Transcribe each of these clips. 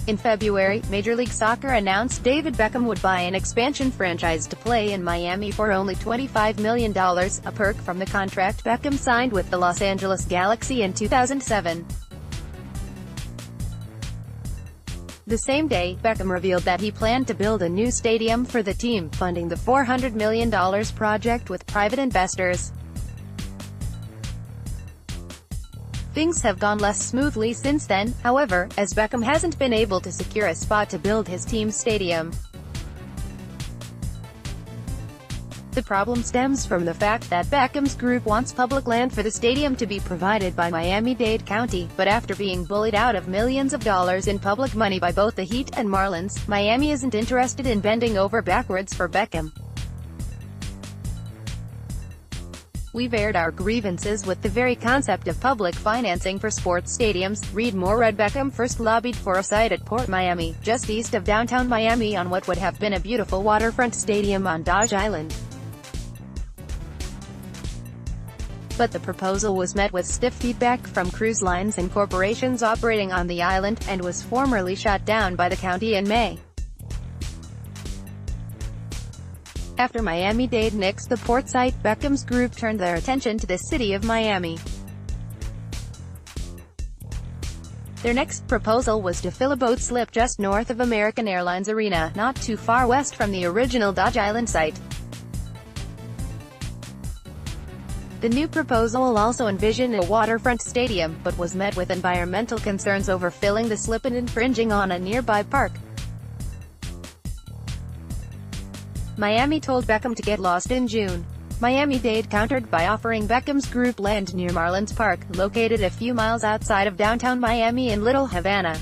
In February, Major League Soccer announced David Beckham would buy an expansion franchise to play in Miami for only $25 million, a perk from the contract Beckham signed with the Los Angeles Galaxy in 2007. The same day, Beckham revealed that he planned to build a new stadium for the team, funding the $400 million project with private investors. Things have gone less smoothly since then, however, as Beckham hasn't been able to secure a spot to build his team's stadium. The problem stems from the fact that Beckham's group wants public land for the stadium to be provided by Miami-Dade County, but after being bullied out of millions of dollars in public money by both the Heat and Marlins, Miami isn't interested in bending over backwards for Beckham. "We've aired our grievances with the very concept of public financing for sports stadiums," read more. Beckham first lobbied for a site at Port Miami, just east of downtown Miami on what would have been a beautiful waterfront stadium on Dodge Island. But the proposal was met with stiff feedback from cruise lines and corporations operating on the island, and was formally shot down by the county in May. After Miami-Dade nixed the port site, Beckham's group turned their attention to the city of Miami. Their next proposal was to fill a boat slip just north of American Airlines Arena, not too far west from the original Dodge Island site. The new proposal also envisioned a waterfront stadium, but was met with environmental concerns over filling the slip and infringing on a nearby park. Miami told Beckham to get lost in June. Miami-Dade countered by offering Beckham's group land near Marlins Park, located a few miles outside of downtown Miami in Little Havana.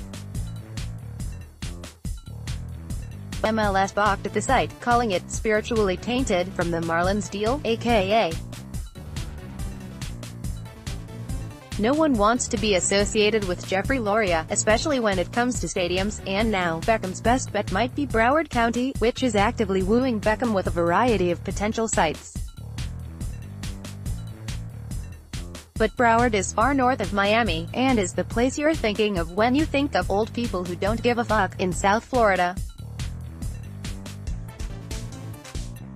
MLS balked at the site, calling it spiritually tainted from the Marlins deal, aka no one wants to be associated with Jeffrey Loria, especially when it comes to stadiums, and now, Beckham's best bet might be Broward County, which is actively wooing Beckham with a variety of potential sites. But Broward is far north of Miami, and is the place you're thinking of when you think of old people who don't give a fuck, in South Florida.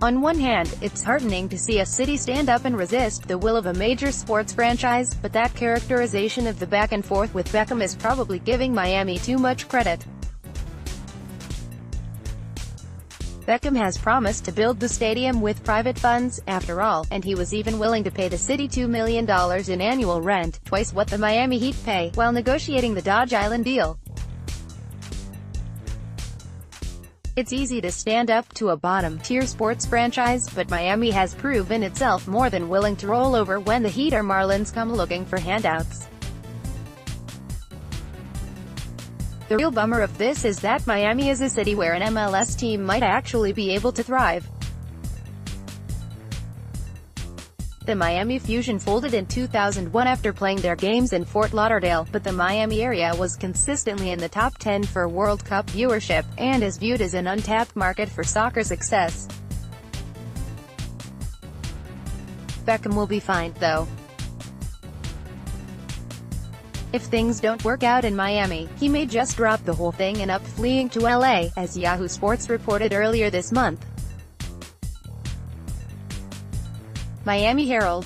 On one hand, it's heartening to see a city stand up and resist the will of a major sports franchise, but that characterization of the back and forth with Beckham is probably giving Miami too much credit. Beckham has promised to build the stadium with private funds, after all, and he was even willing to pay the city $2 million in annual rent, twice what the Miami Heat pay, while negotiating the Dodge Island deal. It's easy to stand up to a bottom-tier sports franchise, but Miami has proven itself more than willing to roll over when the Heat or Marlins come looking for handouts. The real bummer of this is that Miami is a city where an MLS team might actually be able to thrive. The Miami Fusion folded in 2001 after playing their games in Fort Lauderdale, but the Miami area was consistently in the top 10 for World Cup viewership, and is viewed as an untapped market for soccer success. Beckham will be fine, though. If things don't work out in Miami, he may just drop the whole thing and up fleeing to LA, as Yahoo Sports reported earlier this month. Miami Herald.